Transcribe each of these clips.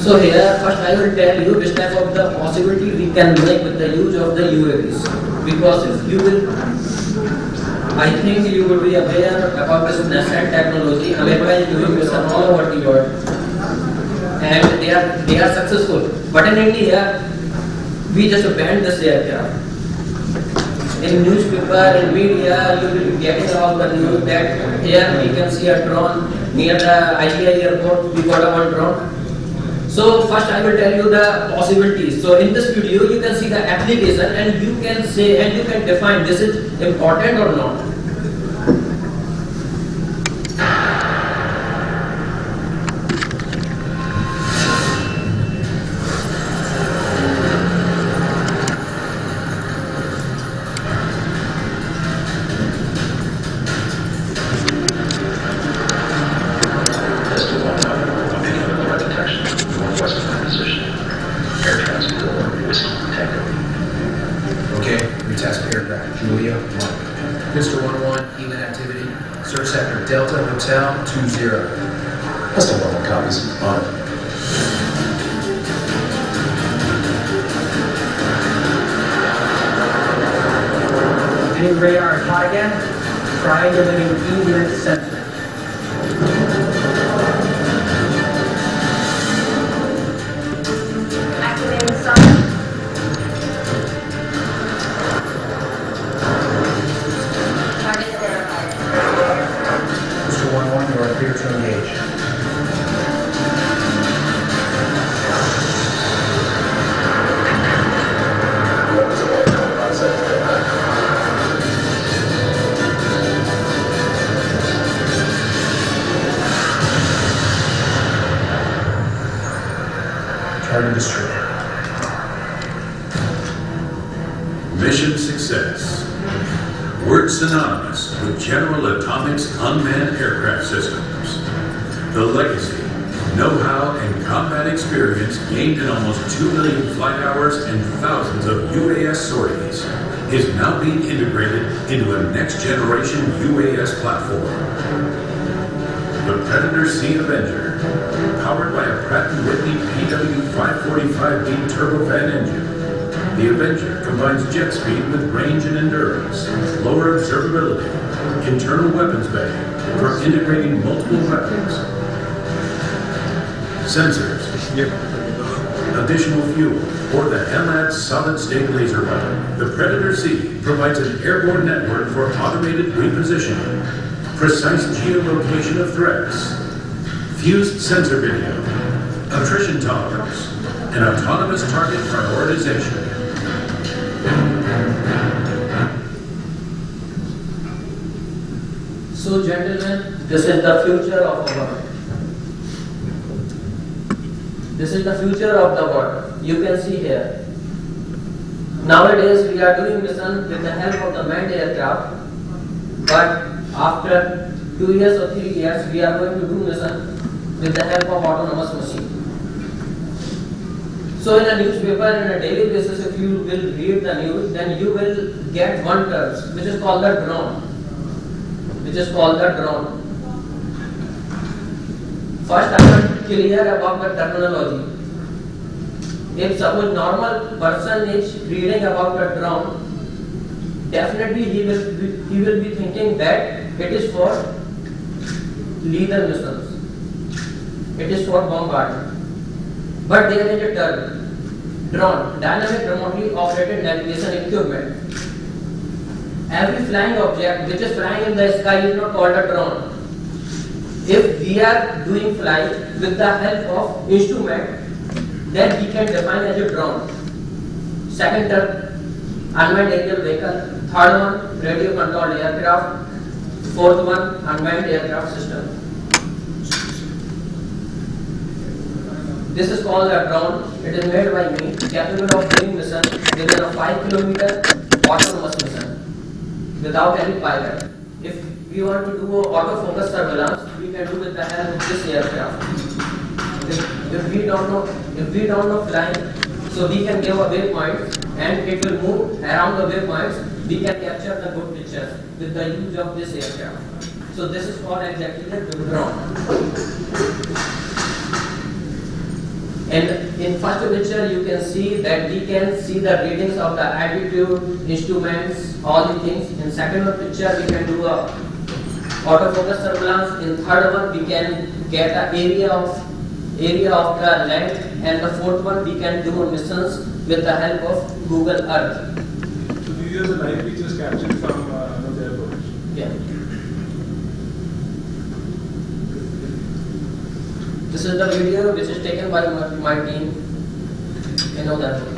So here, first I will tell you which type of the possibility we can make with the use of the UAVs. Because if you will, I think you will be aware about this nascent technology. America is doing this all over the world, and they are successful. But in India, we just banned this aircraft. In newspaper, in media, you will be getting about the news that here we can see a drone near the IGI airport. We got a one drone. So first I will tell you the possibilities. So in this video you can see the application and you can say and you can define this is important or not. Delta Hotel 20. Pistol level copies. On it. Any radar hot again? Triangulating E-unit sensor. Activating sun. Target identified. Mr. 1-1, you are clear to engage. Target destroyed. Mission success. Word synonymous with General Atomics unmanned aircraft systems. The legacy, know-how, and combat experience gained in almost 2 million flight hours and thousands of UAS sorties is now being integrated into a next-generation UAS platform. The Predator C Avenger, powered by a Pratt & Whitney PW545B turbofan engine. The Avenger combines jet speed with range and endurance, lower observability, internal weapons bay for integrating multiple weapons, sensors, additional fuel, or the MAD solid-state laser weapon. The Predator C provides an airborne network for automated repositioning, precise geolocation of threats, fused sensor video, attrition tolerance, and autonomous target prioritization. So gentlemen, this is the future of our world. This is the future of the world. You can see here. Nowadays we are doing mission with the help of the manned aircraft, but after 2 years or 3 years we are going to do mission with the help of autonomous machine. So in a newspaper on a daily basis, if you will read the news, then you will get one term which is called the drone. First I am clear about the terminology. If suppose normal person is reading about a drone, definitely he will be thinking that it is for lethal missiles. It is for bombardment. But there is a term, drone, dynamic remotely operated navigation equipment. Every flying object which is flying in the sky is not called a drone. If we are doing flight with the help of instrument, then we can define as a drone. Second term, unmanned aerial vehicle. Third one, radio controlled aircraft. Fourth one, unmanned aircraft system. This is called a drone. It is made by me, capable of doing mission within a 5 kilometer autonomous mission without any pilot. If we want to do autofocus surveillance, we can do with the help of this aircraft. If we don't know flying, so we can give a waypoint and it will move around the waypoints. We can capture the good pictures with the use of this aircraft. So this is called exactly the drone. And in first picture, you can see that we can see the readings of the altitude, instruments, all the things. In second picture, we can do a autofocus surveillance. In third one, we can get an area of the land. And the fourth one, we can do missions with the help of Google Earth. So these are the live pictures captured from the airport. Yeah. This is the video which is taken by my team in Udaipur.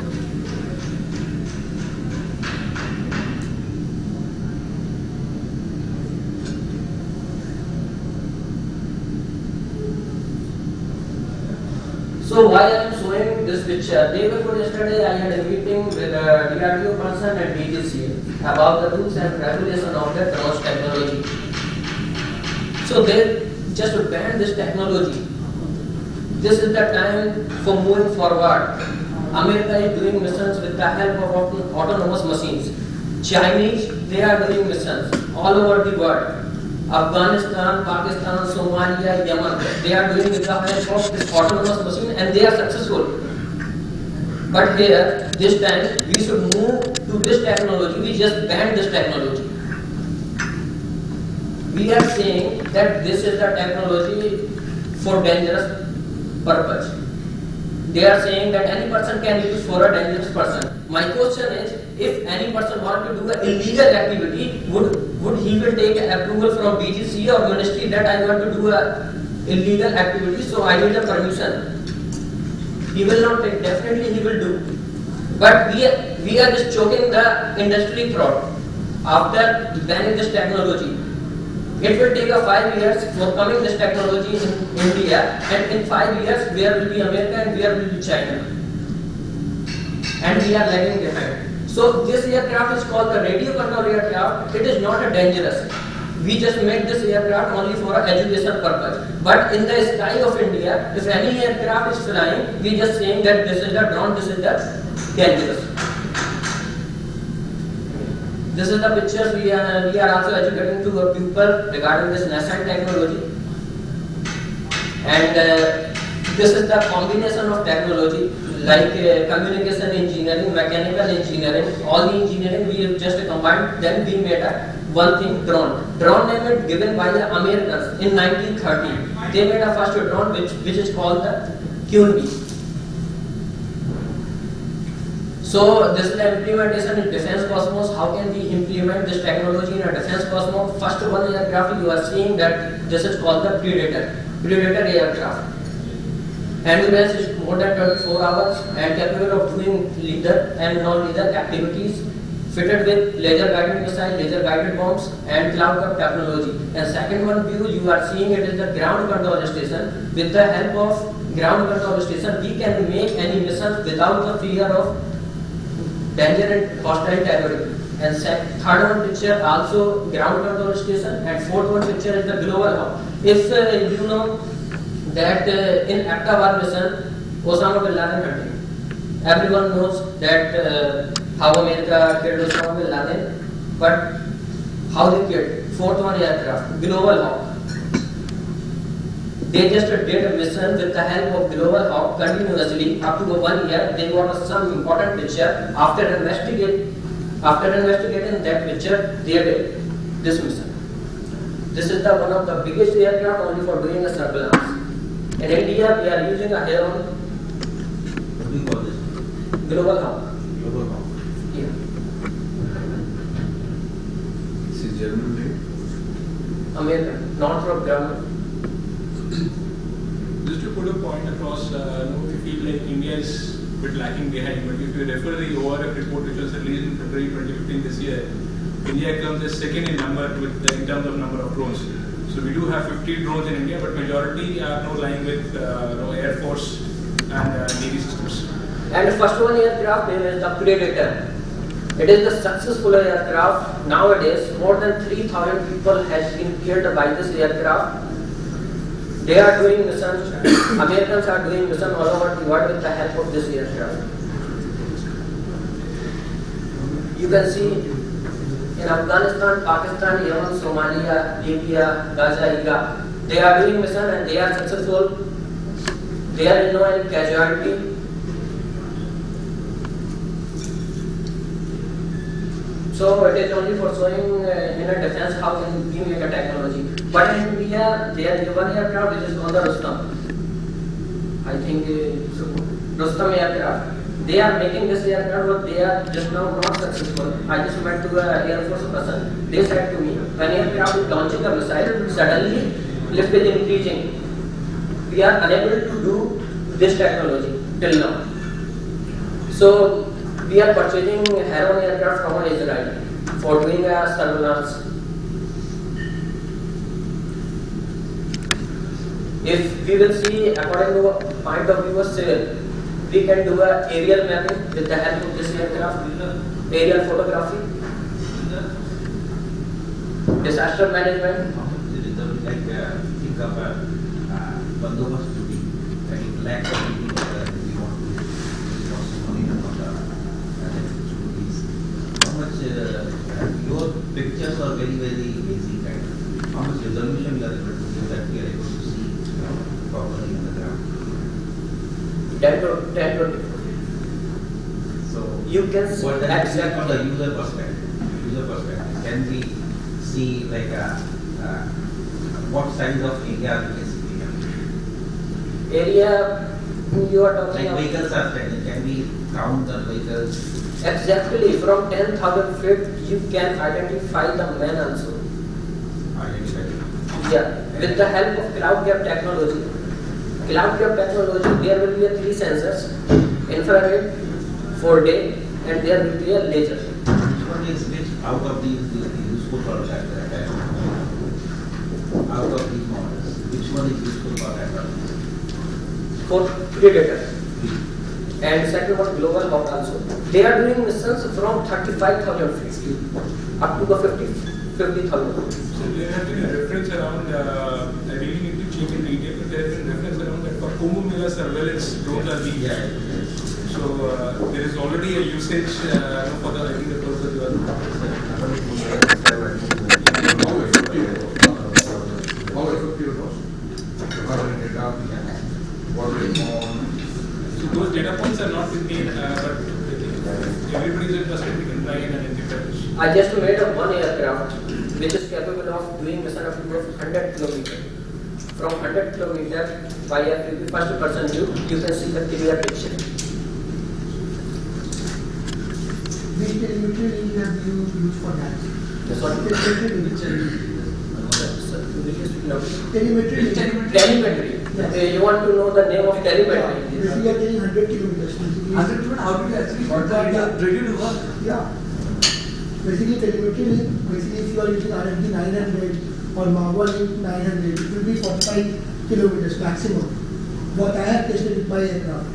So why I am showing this picture? Day before yesterday I had a meeting with a DRDO person at DSCI about the rules and regulation of the drone technology. So they just banned this technology. This is the time for moving forward. America is doing missions with the help of autonomous machines. Chinese, they are doing missions all over the world. Afghanistan, Pakistan, Somalia, Yemen, they are doing with the help of this autonomous machine and they are successful. But here, this time, we should move to this technology. We just banned this technology. We are saying that this is the technology for dangerous purpose. They are saying that any person can use for a dangerous person. My question is, if any person want to do an illegal activity, would he will take approval from BGC or ministry that I want to do a illegal activity, so I need a permission? He will not take. Definitely he will do. But we are just choking the industry throat after banning this technology. It will take 5 years for coming this technology in India, and in 5 years where will be America and where will be China, and we are lagging behind. So this aircraft is called the radio control aircraft. It is not a dangerous. We just make this aircraft only for an education purpose. But in the sky of India, if any aircraft is flying, we just saying that this is the drone, this is the dangerous. This is the pictures we are also educating to our people regarding this nascent technology. And this is the combination of technology like communication engineering, mechanical engineering, all the engineering we have just combined, then we made a one thing, drone. Drone name is given by the Americans in 1930. They made a first drone which is called the QNB. So this is the implementation in defense cosmos. How can we implement this technology in a defense cosmos? First one aircraft you are seeing that this is called the Predator aircraft. Endurance is more than 24 hours and capable of doing lethal and non-lethal activities, fitted with laser guided missile, laser guided bombs and cloud cup technology. And second one view you are seeing it is the ground control station. With the help of ground control station we can make any mission without the fear of danger and hostile terrorism. And third one picture also ground control station, and fourth one picture is the global hub. If you know that in Aqaba war mission Osama bin Laden hunting, everyone knows that how America killed Osama bin Laden, but how they killed. Fourth one aircraft, global hub. They just did a mission with the help of global hub continuously up to 1 year. They got some important picture. After investigating that picture, they did this mission. This is the one of the biggest aircraft only for doing a surveillance. In India, we are using a Heron global hub. Yeah. This is German made? American, Northrop Grumman. Just to put a point across, we feel like India is a bit lacking behind, but if you refer the ORF report which was released in February 2015 this year, India comes as second in number in terms of number of drones. So we do have 50 drones in India, but majority are now lying with Air Force and Navy systems. And the first one aircraft name is the Predator. It is the successful aircraft. Nowadays, more than 3,000 people has been killed by this aircraft. They are doing missions. Americans are doing missions all over the world with the help of this aircraft. You can see in Afghanistan, Pakistan, Yemen, Somalia, Libya, Gaza, Iraq, they are doing missions and they are successful. There is no any casualty. So it is only for showing in a defense how can we make a technology. But in India, there is one aircraft which is on the Rustam. I think Rustam aircraft. They are making this aircraft, but they are just now not successful. I just went to an Air Force person. They said to me, when aircraft is launching a missile, suddenly lift is increasing. We are unable to do this technology till now. So we are purchasing Heron aircraft from Israel for doing a surveillance. If we will see according to a point of view of civil, we can do a aerial mapping with the help of this aircraft, aerial photography, disaster management. Think of a bandobast duty, like lakhs of people we want to monitor on the duties. How much your pictures are very, very basic kind. How much resolution you are able to give that we are able to see properly on the ground. 10 to 24. So You can what that is exactly from the user perspective, can we see like what size of area we can see? area you are talking Like about. vehicles are standing, can we count the vehicles? Exactly, from 10,000 feet you can identify the man also. Identify. Yeah, with the help of cloud gap technology. Cloud gap technology, there will be 3 sensors, infrared, 4D, and there will be a laser. Which one is which out of these useful for that? Out of these models, which one is useful for that? For predator. And second one, global hawk also. They are doing missions from 35,000 feet up to the 50,000. So there has been a reference around, I really need to check in detail, but there has been a reference around that for Kumbh Mela surveillance drones are being used. So there is already a usage for the, I think the purpose you so those data points are not with me, but everybody is interested, we can try and identify this. I just made a one aircraft which is capable of doing mission up to 100 kilometers. From 100 kilometers by a first person view, you can see the clear picture. Which telemetry link you have used for that? This one. Telemetry link. Telemetry link. Telemetry. You want to know the name of telemetry? If you are getting 100 kilometers. 100 kilometers, how do you actually got that ready to work? Yeah. Basically telemetry link, basically if you are using RFD 900 or Marwa link 900, it will be 45 kilometers maximum. What I have tested with my aircraft.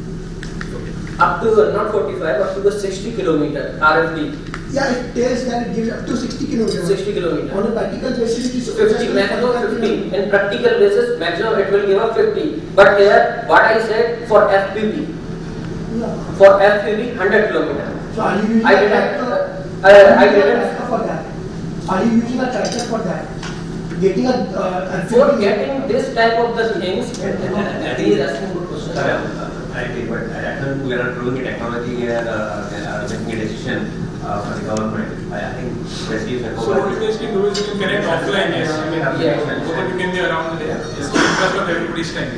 Up to not 45, up to the 60 kilometer RFD. Yeah, it tells that it gives up to 60 kilometers. 60 kilometers. On a practical basis, it is 50, maximum 50. In practical basis, maximum it will give up 50. But here, what I said for FPV, Yeah. for FPV 100 kilometers. So are you using I a didn't. tractor? I didn't. For that. Are you using a tractor for that? Getting a For getting this type of the things, I think that's a good question. I agree, but at the moment we are not doing the technology and making a decision for the government. I think basically So what you guys can do is you can connect offline, yes. I mean, so that you can be around the day. It's the interest of everybody's time.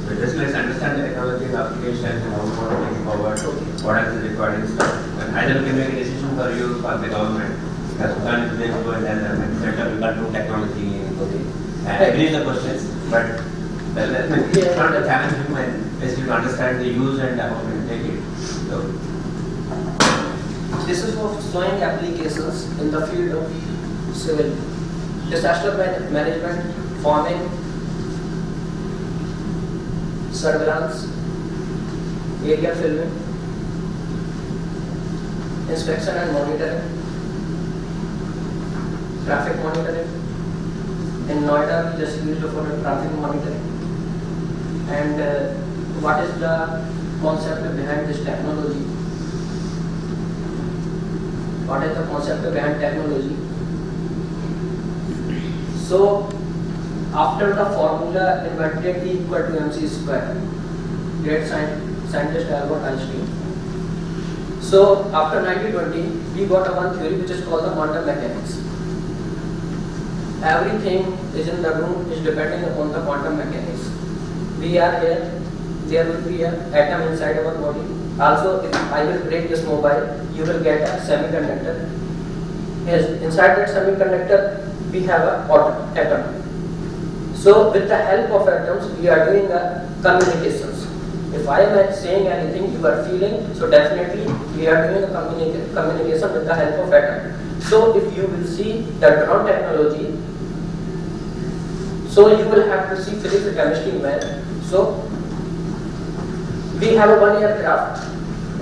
but just let's understand the technology and application and how we want to take it forward, what are the required stuff. And either we can make a decision for you or the government. Because we can't just go and tell them and set up, we can't do technology and everything. And I agree with the questions, but it's not a challenge and basically to understand the use and how to take it. So, this is for showing applications in the field of civil disaster management, farming, surveillance, area filming, inspection and monitoring, traffic monitoring. In Noida, we just used for the traffic monitoring. And what is the concept behind this technology? What is the concept behind technology? So, after the formula invented E equal to mc square, great scientist Albert Einstein. So after 1920, we got a one theory which is called the quantum mechanics. Everything is in the room is depending upon the quantum mechanics. We are here, there will be an atom inside our body. Also, if I will break this mobile, you will get a semiconductor. Yes, inside that semiconductor, we have a atom. So with the help of atoms, we are doing communications. If I am saying anything, you are feeling, so definitely we are doing a communication with the help of atom. So if you will see the drone technology, so you will have to see physics and chemistry man. So we have a one aircraft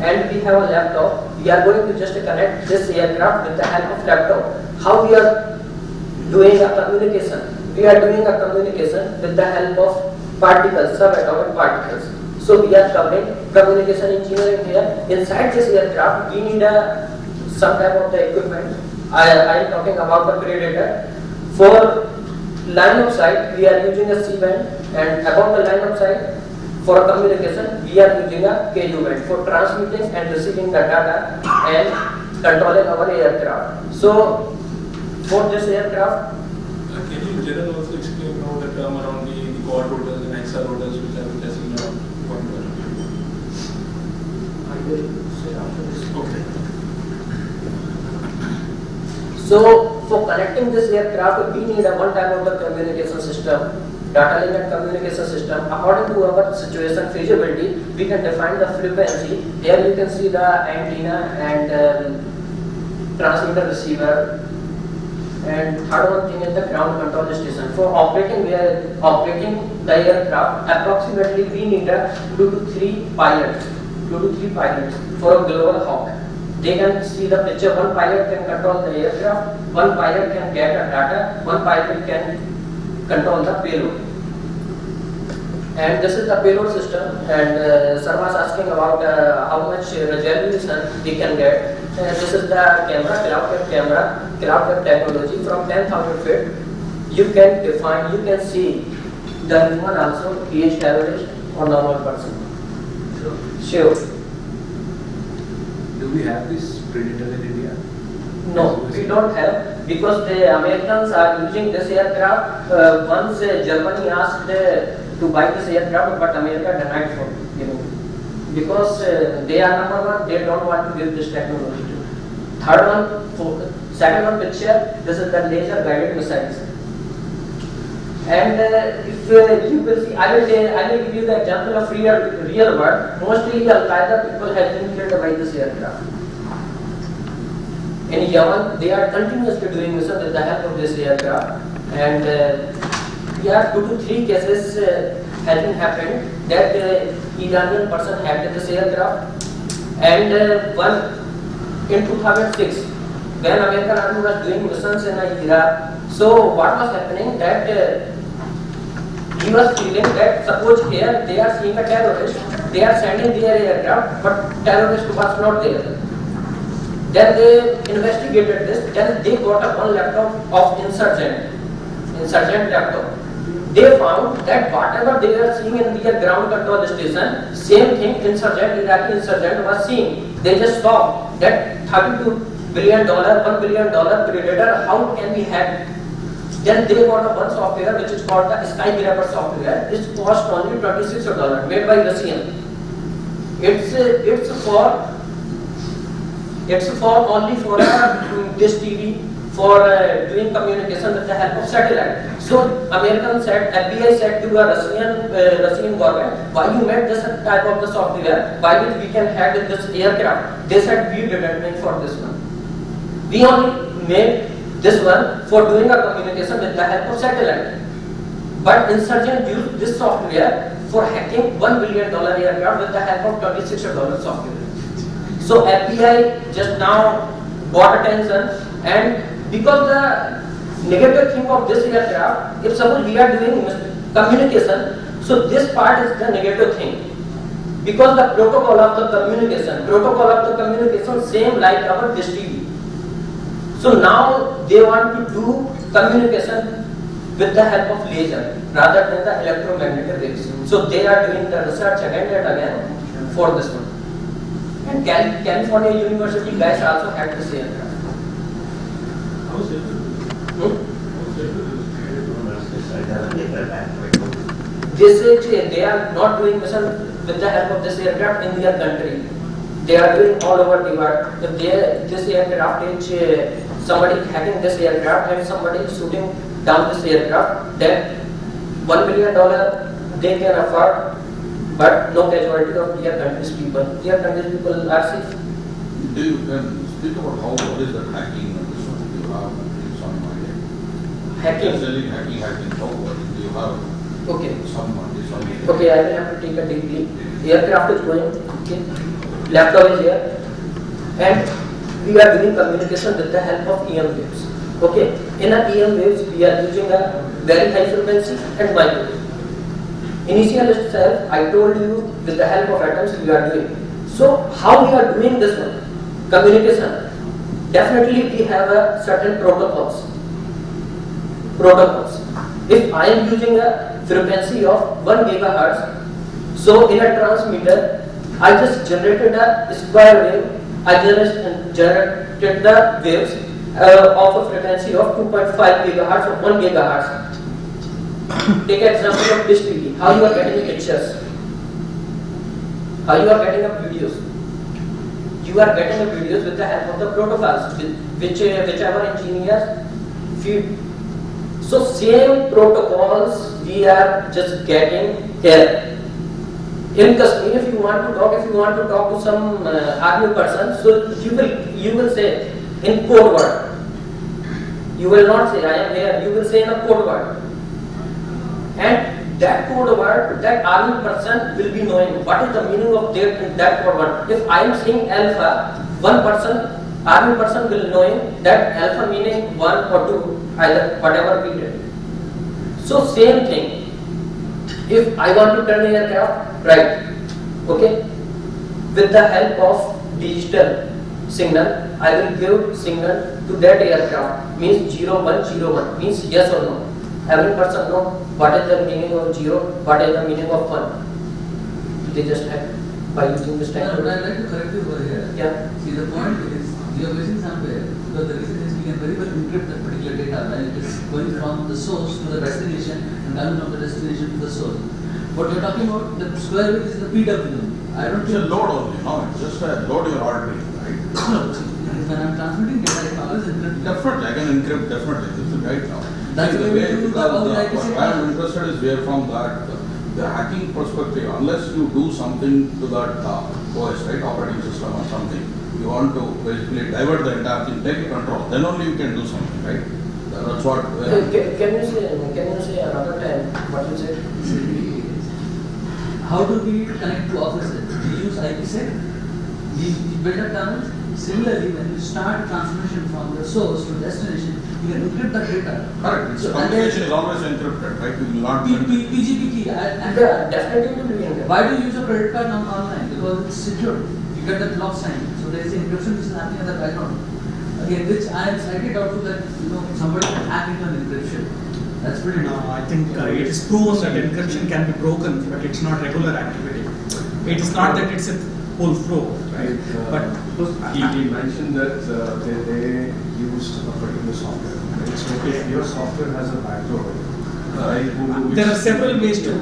and we have a laptop. We are going to just connect this aircraft with the help of laptop. How we are doing a communication? We are doing a communication with the help of particles, subatomic particles. So we are covering communication engineering here. Inside this aircraft, we need some type of the equipment. I am talking about the Predator. For line of sight, we are using a C-band, and above the line of sight, for communication, we are using a KU band for transmitting and receiving the data and controlling our aircraft. So for this aircraft, can you in general also explain the term around the quad rotors and hexa rotors which are testing around? I will say after this. Okay. So for connecting this aircraft, we need a one type of the communication system, data link and communication system. According to our situation feasibility, we can define the frequency. Here you can see the antenna and transmitter receiver. And third one thing is the ground control station. For operating the aircraft, approximately we need 2 to 3 pilots for a global hawk. They can see the picture. One pilot can control the aircraft, one pilot can get the data, one pilot can control the payload. And this is the payload system. And sir was asking about how much resolution we can get. This is the camera, cloud web technology. From 10,000 feet, you can define, you can see the human also, he is terrorist or normal person. Sure. Do we have this Predator in India? No, we don't have, because the Americans are using this aircraft. Once Germany asked to buy this aircraft, but America denied for because they are number one, they don't want to give this technology to. Third one, second one picture, this is the laser guided missiles. And if you will see, I will give you the example of real world. Mostly Al-Qaeda people have been killed by this aircraft. In Yemen, they are continuously doing mission with the help of this aircraft. And 2 to 3 cases have been happened that Iranian person hacked this aircraft. And one in 2006, when American army was doing missions in Iraq. So what was happening that he was feeling that suppose here they are seeing a terrorist, they are sending their aircraft, but terrorist was not there. Then they investigated this, then they got a one laptop of insurgent laptop. They found that whatever they were seeing in their ground control station, same thing Iraqi insurgent was seeing. They just saw that $32 billion, $1 billion Predator, how can we hack? Then they got a one software which is called the Skyscraper software. It cost only $26, made by Russian. It's for only for this TV, for doing communication with the help of satellite. So American said, FBI said to a Russian government, why you made this type of the software? Why did we can hack this aircraft? They said we didn't make for this one. We only made this one for doing a communication with the help of satellite. But insurgent used this software for hacking $1 billion aircraft with the help of $26 software. So FBI just now got attention, and because the negative thing of this aircraft, if suppose we are doing communication, so this part is the negative thing. Because the protocol of the communication same like our dish TV. So now they want to do communication with the help of laser rather than the electromagnetic waves. So they are doing the research again and again for this one. And California University guys also had this aircraft. They are not doing mission with the help of this aircraft in their country. They are doing all over the world. If this aircraft is somebody hacking this aircraft and somebody is shooting down this aircraft, then $1 billion they can afford, but no casualty of their country's people. Their country's people are safe. Do you speak about what is the hacking and this one? Do you have some idea? Hacking. Hacking. Do you have some idea? Okay, I will have to take a deep. Aircraft is going. Okay. Laptop is here, and we are doing communication with the help of EM waves. Okay, in a EM waves we are using a very high frequency and microwave. Initial itself, I told you with the help of atoms we are doing. So how we are doing this one? Communication. Definitely we have a certain protocols. If I am using a frequency of 1 gigahertz, so in a transmitter, I just generated a square wave. I just generated the waves of a frequency of 2.5 gigahertz or 1 gigahertz. Take an example of this TV. How you are getting pictures? How you are getting up videos? You are getting up videos with the help of the protocols, whichever engineers feed. So same protocols we are just getting here. In Kashmir, if you want to talk to some army person, so you will say in code word. You will not say I am here. You will say in a code word. And that code word, that army person will be knowing what is the meaning of that code word. If I am saying alpha, one person, army person will knowing that alpha meaning 1 or 2, either whatever we did. So same thing. If I want to turn the aircraft right, okay, with the help of digital signal, I will give signal to that aircraft, means 0101, means yes or no. Every person know what is the meaning of 0, what is the meaning of 1. They just have by using this But technology. I'd like to correct you over here. Yeah. See, the point is, you are missing somewhere, because the reason is we can very well encrypt that particular data, when it is going from the source to the destination and coming from the destination to the source. What you're talking about, the square wave is the PWM. I don't It's a load only, no? It's just a load your artery, right? When I'm transmitting data, I can always encrypt. Definitely, I can encrypt, definitely. This is right now. That's See, the way we do because the what IPC. I am interested is where from that, the hacking perspective, unless you do something to that OS, right, operating system or something, you want to basically divert the entire thing, take control, then only you can do something, right? That's what. Can you say another time what you said? How do we connect to offices? We use IPsec. We build up tunnels. Similarly, when you start transmission from the source to destination, you can encrypt that data. Correct. So, Communication is always encrypted, right? You will not. PGP key. Yeah, definitely will be encrypted. Why do you use a credit card online? Because it's secure. You get the block sign. So there is encryption which is happening in the background. Again, which I am slightly doubtful that somebody can hack into an encryption. That's pretty. No, I think it is proven that encryption can be broken, but it's not regular activity. It is not that it's a pull through, right? But he mentioned that they used a particular software. Right? So if your software has a backdoor, there are several ways to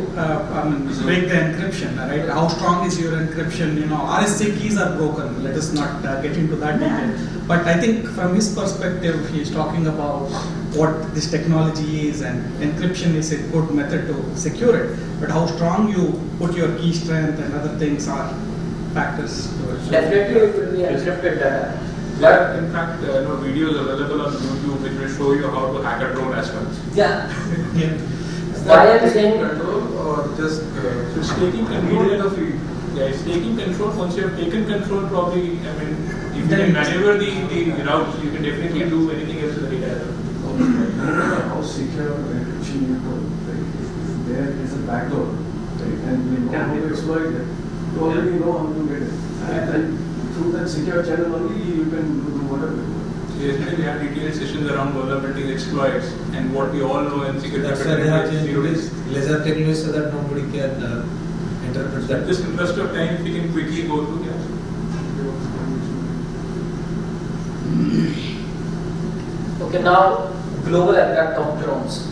break the encryption, right? How strong is your encryption? RSA keys are broken. Let us not get into that detail. But I think from his perspective, he is talking about what this technology is, and encryption is a good method to secure it. But how strong you put your key strength and other things are factors towards it. Definitely it will be encrypted data. But in fact, videos available on YouTube which will show you how to hack a drone as well. Yeah. Why I am saying control or just it's taking control in the field. Yeah, it's taking control. Once you have taken control, probably if you can maneuver the routes, you can definitely do anything else with the data. How secure encryption you go? Right? If there is a backdoor, right, and you know how to exploit it, you already know how to get it. And then through that secure channel only, you can do whatever you want. Yesterday we had detailed sessions around vulnerability exploits and what we all know in security. That's why they have changed this laser technology so that nobody can interpret that. Just interest of time, if we can quickly go through. Yeah. Okay, now global impact of drones.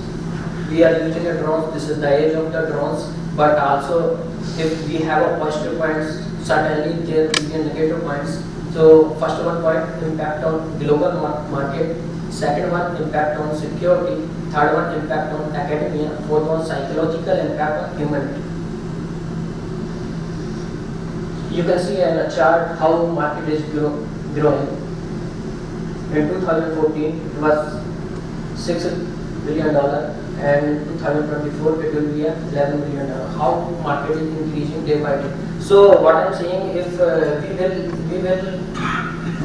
We are using a drone. This is the age of the drones. But also, if we have a positive points, certainly there will be negative points. So first one point, impact on global market. Second one, impact on security. Third one, impact on academia. Fourth one, psychological impact on humanity. You can see in a chart how market is growing. In 2014, it was $6 billion, and in 2024, it will be $11 billion. How market is increasing day by day. So what I'm saying, if we will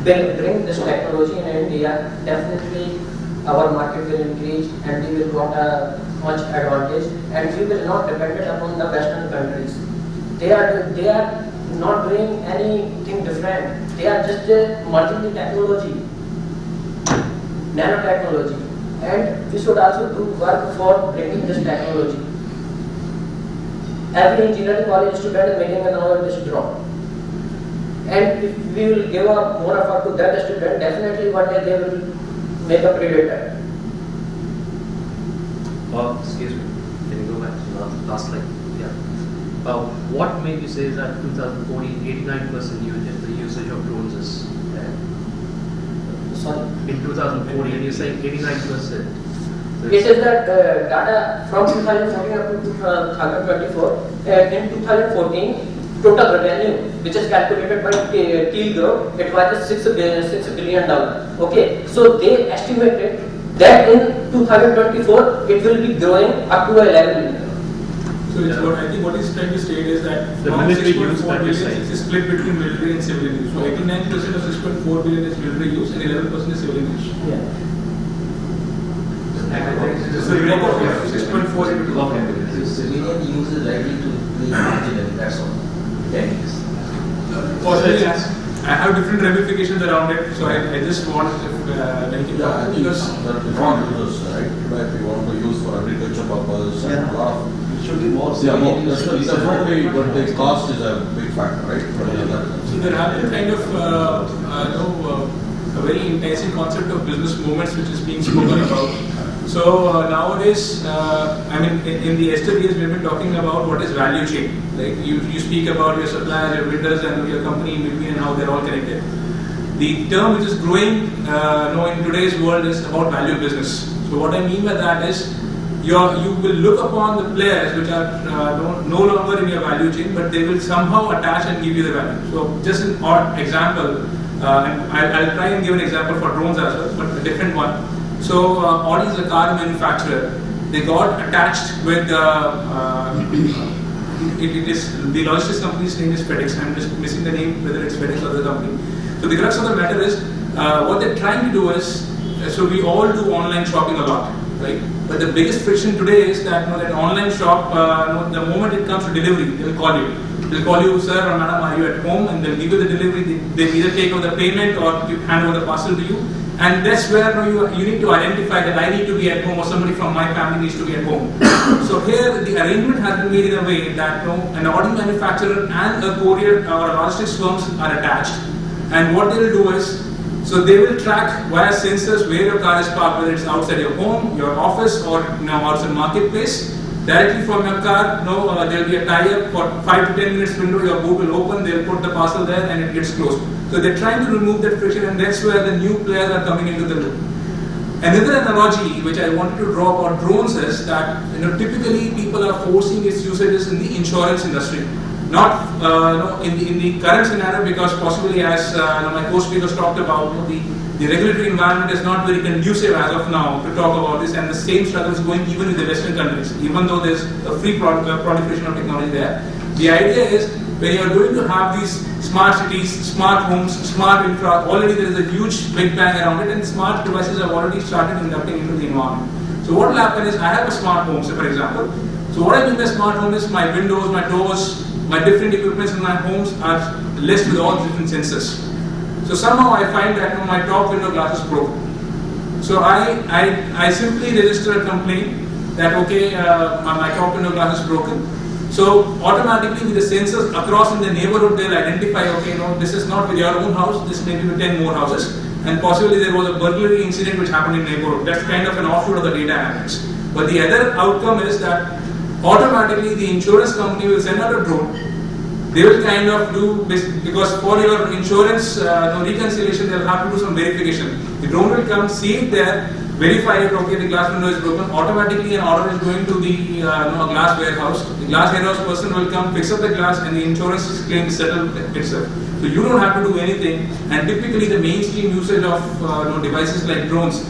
bring this technology in India, definitely our market will increase and we will got a much advantage, and we will not depend upon the Western countries. They are not doing anything different. They are just merging the technology, nanotechnology, and we should also do work for bringing this technology. Every engineering college student is making a knowledge this drone. And if we will give up more effort to that student, definitely one day they will make a predator. Excuse me, can you go back to the last slide? Yeah. What made you say that 2014, 89% the usage of drones is there? Sorry? In 2014, you're saying 89%. It is that data from 2014 up to 2024. In 2014, total revenue, which is calculated by Teal Group, it was $6 billion. Okay, so they estimated that in 2024 it will be growing up to 11 billion. So it's what I think what he's trying to state is that the from military 6.4 billion it is split between military and civilian use. So 89% of 6.4 billion is military use and 11% is civilian use. Yeah. So you make up 6.4 into 2. Okay. So civilian use is likely to be marginal, that's all. Techniques. Possibly, yes. I have different ramifications around it, so I just want to make it Yeah, I think because there are different users, right? If we want to use for agriculture purpose and a lot of. It should be more. Yeah, more. Definitely, but the cost is a big factor, right? so there have been kind of a very enticing concept of business movements which is being spoken about. So nowadays, I mean, in the yesterday years, we've been talking about what is value chain. Like you speak about your suppliers, your vendors, and your company in between, and how they're all connected. The term which is growing, in today's world is about value business. So what I mean by that is, you will look upon the players which are no longer in your value chain, but they will somehow attach and give you the value. So just an odd example, and I'll try and give an example for drones as well, but a different one. So Audi is a car manufacturer. They got attached with it is the logistics company's name is FedEx. I'm just missing the name, whether it's FedEx or the company. So the crux of the matter is what they're trying to do is, so we all do online shopping a lot, right? But the biggest friction today is that that online shop, the moment it comes to delivery, they'll call you. They'll call you, sir or madam, are you at home? And they'll give you the delivery. They'll either take over the payment or hand over the parcel to you. And that's where you need to identify that I need to be at home or somebody from my family needs to be at home. So here the arrangement has been made in a way that an Audi manufacturer and a courier or logistics firms are attached. And what they will do is, so they will track via sensors where your car is parked, whether it's outside your home, your office, or outside marketplace. Directly from your car, there will be a tie-up for 5 to 10 minutes window, your boot will open, they'll put the parcel there and it gets closed. So they're trying to remove that friction, and that's where the new players are coming into the loop. Another analogy which I wanted to draw about drones is that typically people are forcing its usages in the insurance industry. Not in the current scenario, because possibly as my co-speakers talked about, the regulatory environment is not very conducive as of now to talk about this, and the same struggle is going even in the Western countries, even though there's a free proliferation of technology there. The idea is, when you are going to have these smart cities, smart homes, smart infra, already there is a huge big bang around it, and smart devices have already started inducting into the environment. So what will happen is, I have a smart home, say for example. So what I mean by smart home is my windows, my doors, my different equipments in my homes are laced with all different sensors. So somehow I find that my top window glass is broken. So I simply register a complaint that okay, my top window glass is broken. So automatically with the sensors across in the neighborhood, they'll identify, okay, no, this is not with your own house, this may be with 10 more houses, and possibly there was a burglary incident which happened in neighborhood. That's kind of an offshoot of the data analytics. But the other outcome is that automatically the insurance company will send out a drone. They will kind of do, because for your insurance reconciliation, they'll have to do some verification. The drone will come, see it there, verify it, okay, the glass window is broken. Automatically an order is going to the glass warehouse. The glass warehouse person will come, fix up the glass, and the insurance claim is settled itself. So you don't have to do anything. And typically the mainstream usage of devices like drones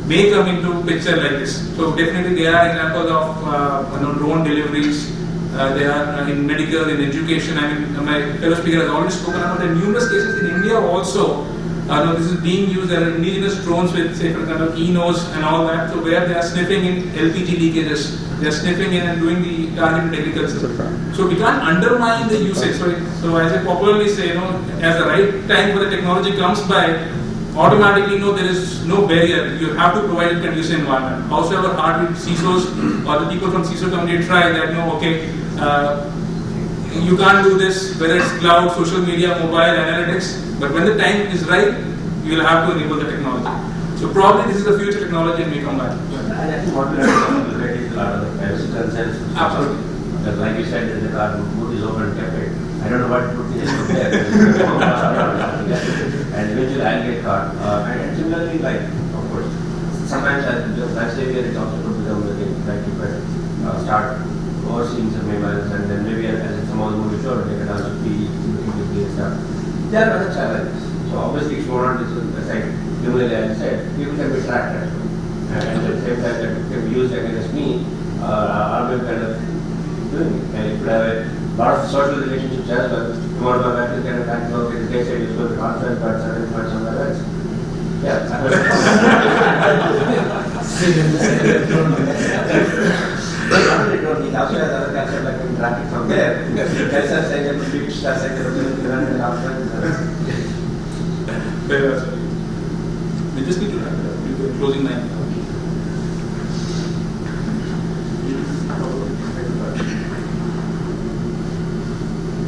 may come into picture like this. So definitely there are examples of drone deliveries. They are in medical, in education. I mean, my fellow speaker has already spoken about the numerous cases in India also. This is being used. There are indigenous drones with, say, for example, e-nose and all that. So where they are sniffing in LPG leakages, they are sniffing in and doing the targeted agriculture. So we can't undermine the usage. So as I popularly say, as the right time for the technology comes by, automatically, there is no barrier. You have to provide a conducive environment. However hard with CISOs or the people from CISO community try that, you can't do this, whether it's cloud, social media, mobile, analytics, but when the time is right, you will have to enable the technology. So probably this is the future technology and we come back. And I think modularity is a lot of the privacy concerns. Absolutely. Because like you said, the car boot is open and kept it. I don't know what put this there. And eventually I'll get caught. And similarly, like, of course, sometimes as behavior is also to become the thing, like you can start overseeing some emails and then maybe as some of the movie show, they can also be looking and stuff. There are other challenges. So obviously if you want this, like similarly as I said, people can be tracked as well. And at the same time that can be used against me, are we kind of doing it. And it could have a lot of social relationships as well. You want to have kind of back work, in case it is going to conference, but certain points on the rest. Yeah. They don't need also has other concept like traffic from there. Else are saying that the big stars like run and after. Very well, sir. We just need to wrap it up. We're closing 9.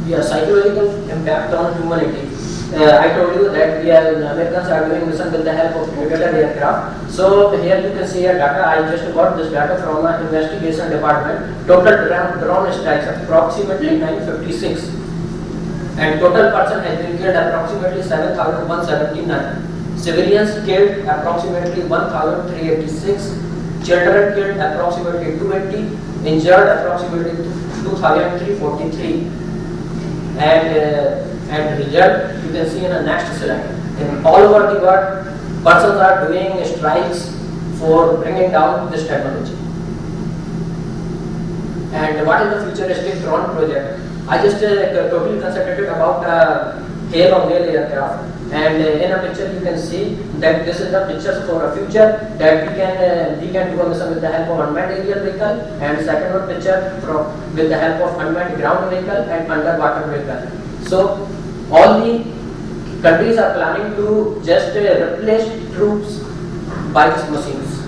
Yeah, psychological impact on humanity. I told you that Americans are doing mission with the help of Moderator aircraft. So here you can see a data. I just got this data from an investigation department. Total drone strikes approximately 956, and total person has been killed approximately 7,179. Civilians killed approximately 1,386. Children killed approximately 280. Injured approximately 2,343. And result you can see in the next slide. In all over the world, persons are doing strikes for bringing down this technology. And what is the futuristic drone project? I just totally concentrated about hail on wheel aircraft. And in a picture you can see that this is the pictures for a future that we can do a mission with the help of unmanned aerial vehicle, and second one picture with the help of unmanned ground vehicle and underwater vehicle. So all the countries are planning to just replace troops by these machines.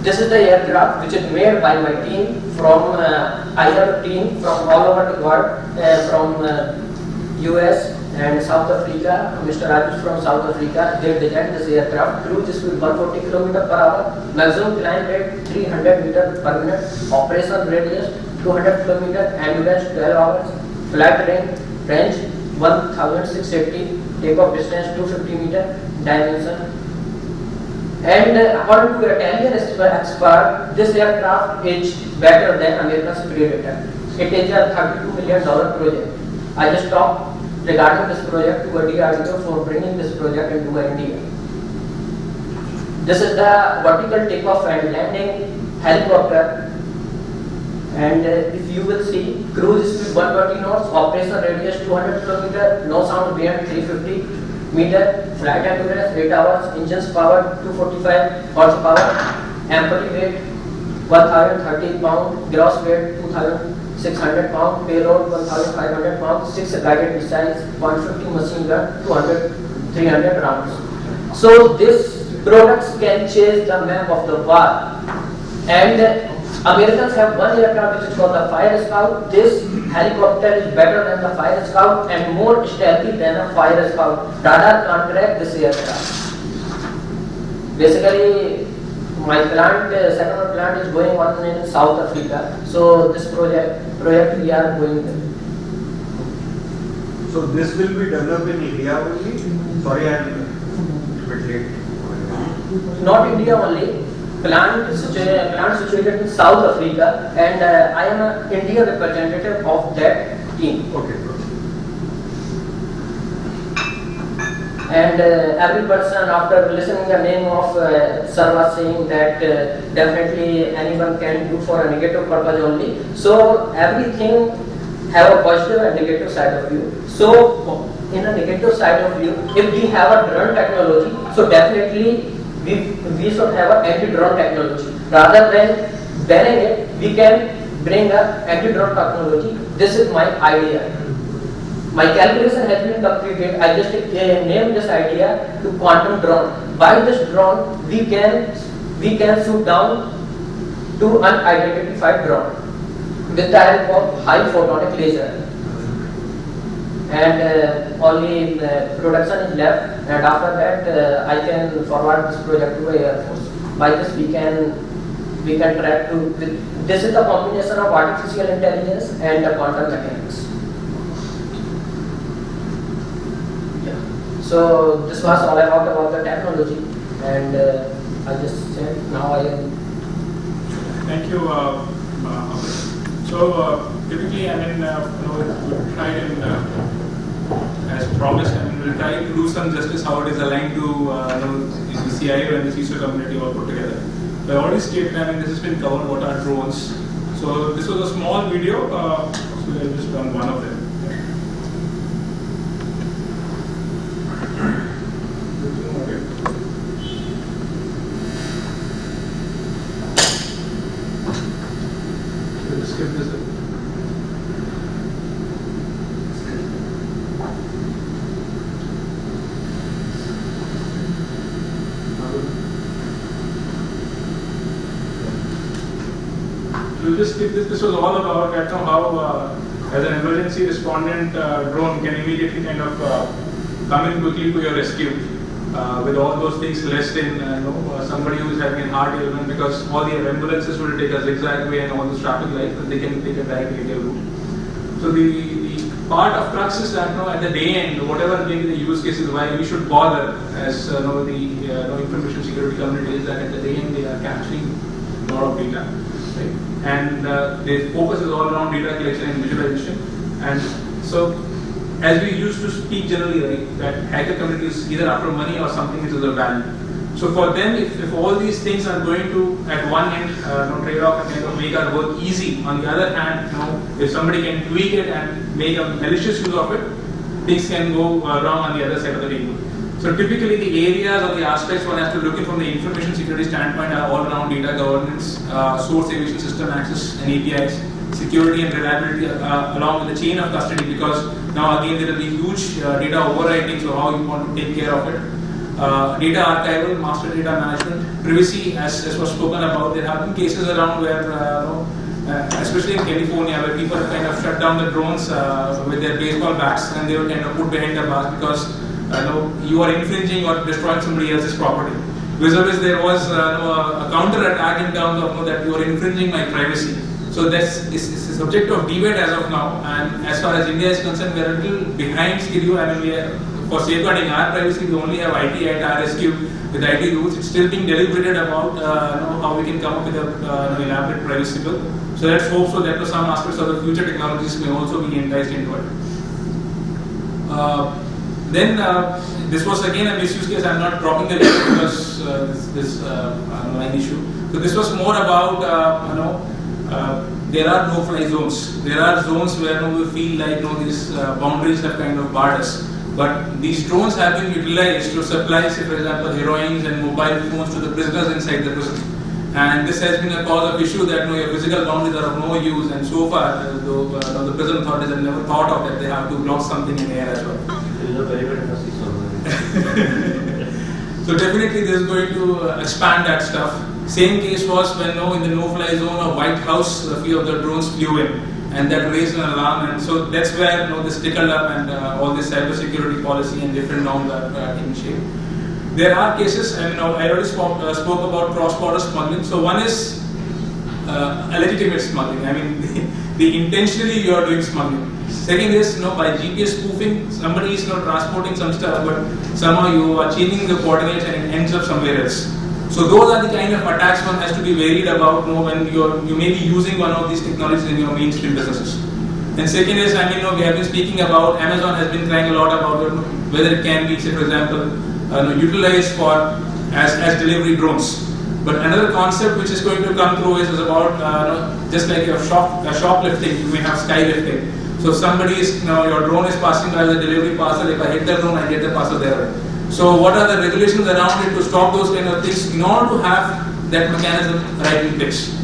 This is the aircraft which is made by my team from I have a team from all over the world, from US and South Africa. Mr. Abul from South Africa, they designed this aircraft. Cruise speed 140 km/h, maximum climb rate 300 meters per minute, operation radius 200 km, endurance 12 hours, flight range 1680, takeoff distance 250 meter, dimension. And according to Italian expert, this aircraft is better than America's Predator. It is a $32 million project. I just talked regarding this project to a DRDO for bringing this project into India. This is the vertical takeoff and landing helicopter. And if you will see, cruise speed 120 knots, operation radius 200 km, no sound beyond 350 meter, flight endurance 8 hours, engines power 245 horsepower, empty weight 1030 pound, gross weight 600 pound, payload 1500 pounds, 6 guided missiles, 150 machine gun, 300 rounds. So these products can change the map of the war. And Americans have one aircraft which is called the Fire Scout. This helicopter is better than the Fire Scout and more stealthy than a Fire Scout. Radar can't track this aircraft. Basically, my plant, second plant is going on in South Africa. So this project we are going there. So this will be developed in India only? Sorry, I am a bit late. Not India only. Plant situated in South Africa, and I am an India representative of that team. Okay. And every person, after listening the name of sir was saying that definitely anyone can do for a negative purpose only. So everything have a positive and negative side of view. So in a negative side of view, if we have a drone technology, so definitely we should have an anti-drone technology. Rather than banning it, we can bring an anti-drone technology. This is my idea. My calculation has been completed. I just named this idea to quantum drone. By this drone, we can shoot down to unidentified drone with the help of high photonic laser. And only production is left, and after that I can forward this project to the Air Force. By this we can track to. This is the combination of artificial intelligence and the quantum mechanics. Yeah. So this was all about the technology, and I just said now I am. Thank you. Typically, I mean, we'll try and, as promised, I mean, we'll try to do some justice how it is aligned to the CIO and the CISO community all put together. So I already stated, I mean, this has been covered, what are drones. So this was a small video, so we'll just run one of them. Skip this. We'll just skip this. This was all about how, as an emergency respondent drone can immediately kind of come in quickly to your rescue with all those things less in somebody who is having a heart ailment, because all the ambulances will take a zigzag way and all those traffic lights, and they can take a direct radial route. So the part of crux is that at the day end, whatever may be the use cases why we should bother as the information security community is that at the day end they are capturing a lot of data, right? And their focus is all around data collection and visualization. And so, as we used to speak generally, right, that hacker community is either after money or something which is of value. So for them, if all these things are going to, at one end, trade off and kind of make our work easy, on the other hand, if somebody can tweak it and make a malicious use of it, things can go wrong on the other side of the table. So typically the areas or the aspects one has to look at from the information security standpoint are all around data governance, source aviation system access and APIs, security and reliability along with the chain of custody, because now again there will be huge data overwriting, so how you want to take care of it. Data archival, master data management, privacy as was spoken about. There have been cases around where, especially in California, where people have kind of shut down the drones with their baseball bats and they were kind of put behind the bars because you are infringing or destroying somebody else's property. Vis-a-vis there was a counter attack in terms of that you are infringing my privacy. So that's is a subject of debate as of now, and as far as India is concerned, we are a little behind schedule. I mean, we are, for safeguarding our privacy, we only have IT at our rescue with IT rules. It's still being deliberated about how we can come up with a elaborate privacy bill. So let's hope so that some aspects of the future technologies may also be enticed into it. This was again a misuse case. I'm not dropping the list because this line issue. So this was more about there are no-fly zones. There are zones where we feel like these boundaries have kind of barred us. But these drones have been utilized to supply, say, for example, heroines and mobile phones to the prisoners inside the prison. And this has been a cause of issue that your physical boundaries are of no use, and so far, the present authorities have never thought of that they have to block something in the air as well. So definitely this is going to expand that stuff. Same case was when in the no-fly zone of White House, a few of the drones flew in, and that raised an alarm, and so that's where this tickled up, and all this cybersecurity policy and different norms are taking shape. There are cases, I already spoke about cross-border smuggling. So one is illegitimate smuggling. I mean, the intentionally you are doing smuggling. Second is, by GPS spoofing, somebody is transporting some stuff, but somehow you are changing the coordinates and it ends up somewhere else. So those are the kind of attacks one has to be worried about when you may be using one of these technologies in your mainstream businesses. And second is, we have been speaking about, Amazon has been trying a lot about whether it can be, say for example, utilized for as delivery drones. But another concept which is going to come through is about just like your shoplifting, you may have skylifting. So somebody is your drone is passing by the delivery parcel. If I hit the drone, I get the parcel there. So what are the regulations around it to stop those kind of things in order to have that mechanism right in place?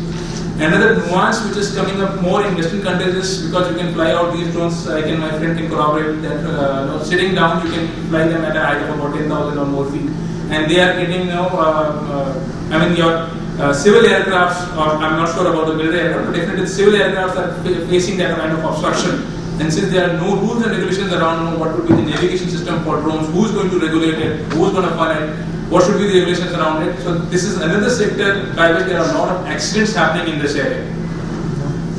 Another nuance which is coming up more in Western countries is because you can fly out these drones. My friend can corroborate that sitting down you can fly them at a height of about 10,000 or more feet, and they are getting your civil aircrafts, or I'm not sure about the military aircraft, but definitely civil aircrafts are facing that kind of obstruction. And since there are no rules and regulations around what would be the navigation system for drones, who's going to regulate it, who's going to fund it, what should be the regulations around it. So this is another sector by which there are a lot of accidents happening in this area.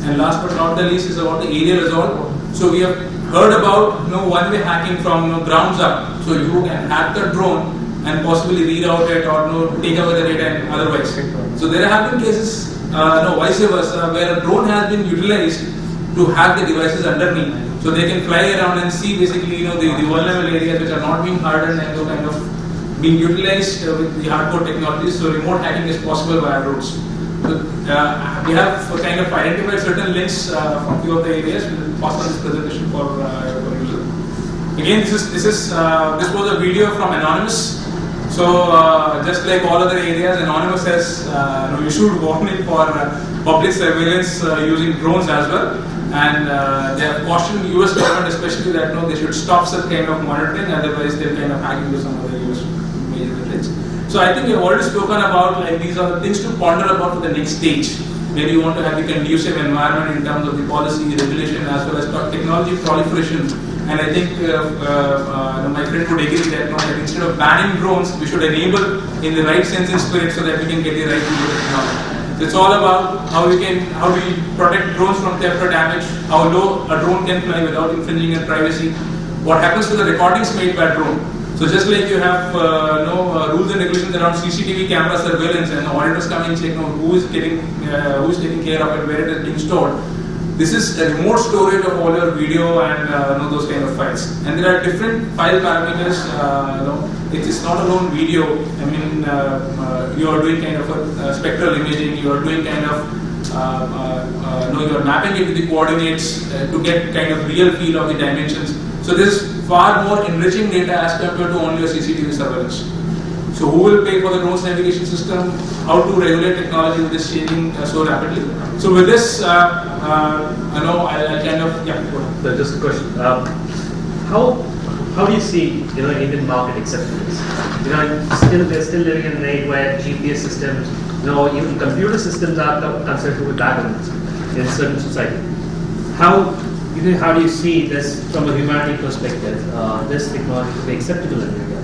And last but not the least is about the aerial assault. So we have heard about one-way hacking from grounds up. So you can hack the drone and possibly reroute it or take away the data and otherwise. So there have been cases, vice versa, where a drone has been utilized to hack the devices underneath. So they can fly around and see basically the vulnerable areas which are not being hardened and kind of being utilized with the hardcore technologies. So remote hacking is possible via drones. So we have kind of identified certain links from few of the areas. We will pass on this presentation for user. Again, this was a video from Anonymous. So just like all other areas, Anonymous has issued warning for public surveillance using drones as well. And they have cautioned US government especially that they should stop such kind of monitoring, otherwise they'll kind of hack into some of the US major things. So I think we have already spoken about these are the things to ponder about for the next stage. Maybe you want to have a conducive environment in terms of the policy, regulation, as well as technology proliferation. And I think my friend would agree that instead of banning drones, we should enable in the right sense and spirit so that we can get the right technology. It's all about how we protect drones from theft or damage, how low a drone can fly without infringing on privacy, what happens to the recordings made by drone. So just like you have rules and regulations around CCTV camera surveillance and auditors come and check who is taking care of it, where it is being stored. This is a remote storage of all your video and those kind of files. And there are different file parameters. It is not alone video. I mean, you are doing kind of a spectral imaging. You are doing kind of you are mapping it to the coordinates to get kind of real feel of the dimensions. So this is far more enriching data as compared to only a CCTV surveillance. So who will pay for the drones navigation system? How to regulate technology which is changing so rapidly? So with this, I'll kind of, yeah. So just a question. How do you see Indian market accepting this? They're still living in an age where GPS systems, even computer systems are considered with backgrounds in certain society. How do you see this from a humanity perspective? This technology to be acceptable in India,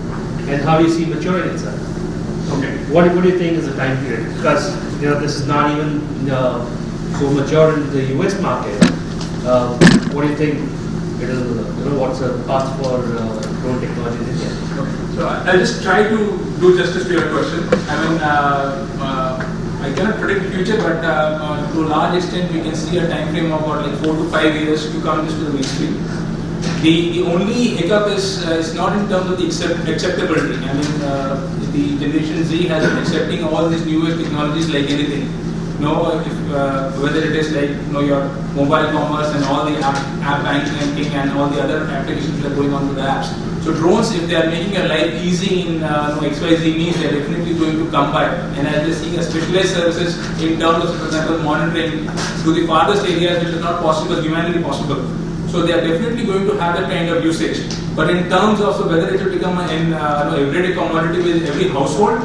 and how do you see maturing itself? Okay. What do you think is the time period? Because this is not even so mature in the US market. What do you think? What's the path for drone technology in India? Okay. So I'll just try to do justice to your question. I mean, I cannot predict the future, but to a large extent, we can see a time frame of about 4 to 5 years to come to the mainstream. The only hiccup is not in terms of the acceptability. I mean, the Generation Z has been accepting all these newest technologies like anything. whether it is like your mobile commerce and all the app banking and all the other applications that are going on to the apps. So drones, if they are making your life easy in XYZ means, they are definitely going to come by. And as they're seeing a specialized services in terms of, for example, monitoring to the farthest areas which is not possible, humanly possible. So they are definitely going to have that kind of usage. But in terms of whether it will become an everyday commodity with every household,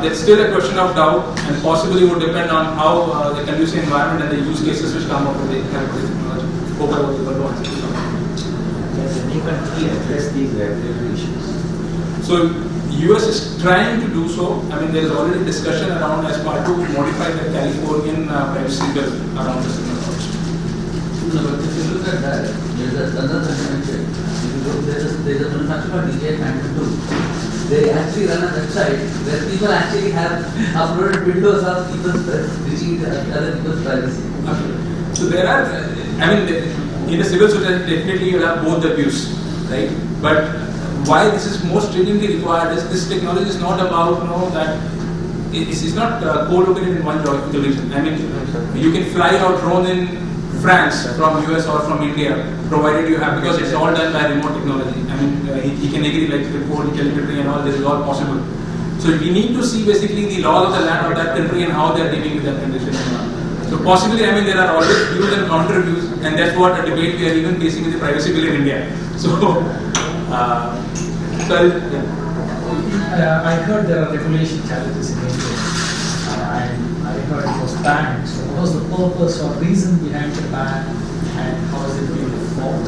that's still a question of doubt, and possibly would depend on how the conducive environment and the use cases which come up with the technology. Hope I was able to answer. Can any country address these regulatory issues? So US is trying to do so. I mean, there is already discussion around as part to modify the Californian privacy bill around this technology. No, but if you look at that, there's another dimension. If you look, there's a manufacturer called DSCI Phantom 2. They actually run a website where people actually have uploaded videos of people reaching other people's privacy. Okay. So there are, I mean, in a civil society, definitely you will have both the views, right? But why this is more stringently required is this technology is not about, that it's not co-located in one geographical region. I mean, you can fly your drone in France from US or from India, provided you have, because it's all done by remote technology. I mean, he can agree like report, telemetry and all, this is all possible. So we need to see basically the laws of the land of that country and how they are dealing with that condition. So possibly, I mean, there are always views and counter views, and that's what a debate we are even facing with the privacy bill in India. So, I heard there are regulation challenges in India, and I heard it was banned. So what was the purpose or reason behind the ban, and how is it being performed?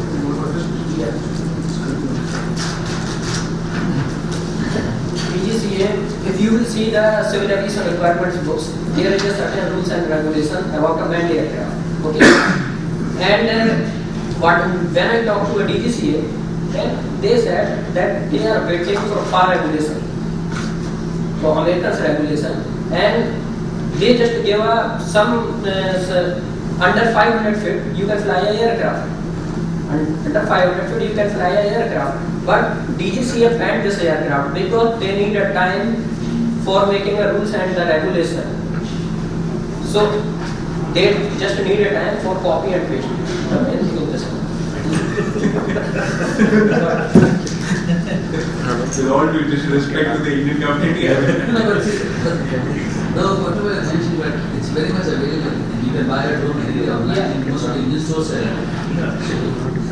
DGCA, if you will see the civil aviation requirements books, there is a certain rules and regulation about a manned aircraft. Okay, and when I talked to a DGCA, then they said that they are waiting for FAR regulation, for Americans regulation, and they just give some under 500 feet you can fly a aircraft. Under 500 feet you can fly a aircraft. But DGCA banned this aircraft because they need a time for making a rules and the regulation. So they just need a time for copy and paste. Anything of this. With all due disrespect to the Indian community. No, whatever I mentioned, but it's very much available. You can buy a drone anywhere online in most of the Indian stores.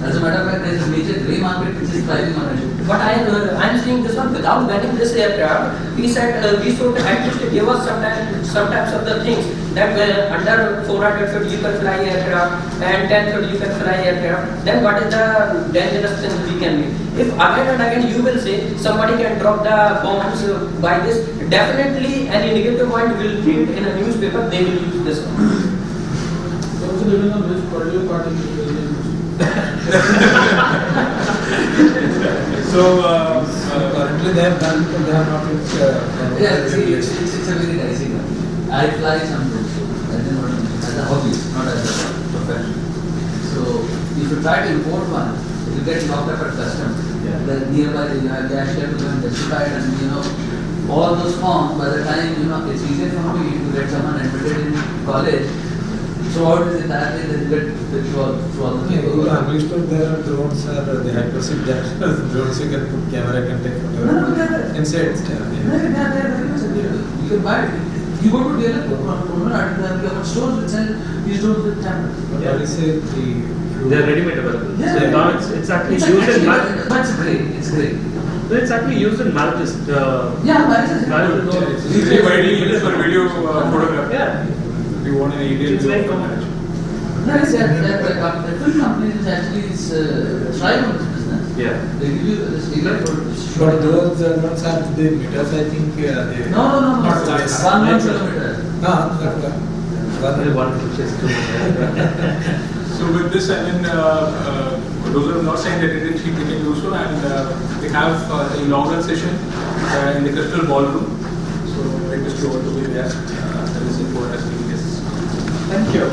As a matter of fact, there is a major grey market which is thriving on it. But I'm saying this one without banning this aircraft. He said we should at least give us some types of the things that under 400 feet you can fly aircraft and 10 feet you can fly aircraft. Then what is the dangerous thing we can make? If again and again you will say somebody can drop the bombs by this, definitely any negative point will read in a newspaper. They will use this one. So currently they have done, they have not yeah, see, it's a very dicey one. I fly some drones, as a hobby, not as a profession. So if you try to import one, it will get locked up at customs. The nearby they actually have to go and justify it, and all those forms. By the time it's easier for me to get someone admitted in college. Throughout the entire day, they get through all the people. I understood there are drones, they have to sit there. Drones you can put camera, can take photo. No, inside. You can buy it. You go to DLF, stores which sell these drones with cameras. What is it? They are ready-made available. Yeah. So now it's actually used in That's great. It's great. So it's actually used in malicious. It's very widely used for video photography. Yeah. If you want an ideal It's very view of common. There are film companies which actually thrive on this business. Yeah. They give you this But those drones have the meters, I think. They No. Not less. 1 kilometer. One which is too much. So with this, I mean, those who are not saying that Indian sheet they can do so, and we have a inaugural session in the Crystal Ballroom. So request you all to be there. Listen for us. Thank you.